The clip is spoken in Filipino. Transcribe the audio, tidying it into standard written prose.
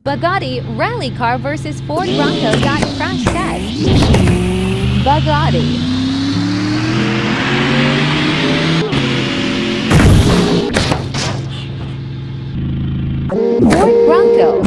Bugatti rally car versus Ford Bronco. Crash test. Bugatti. Ford Bronco.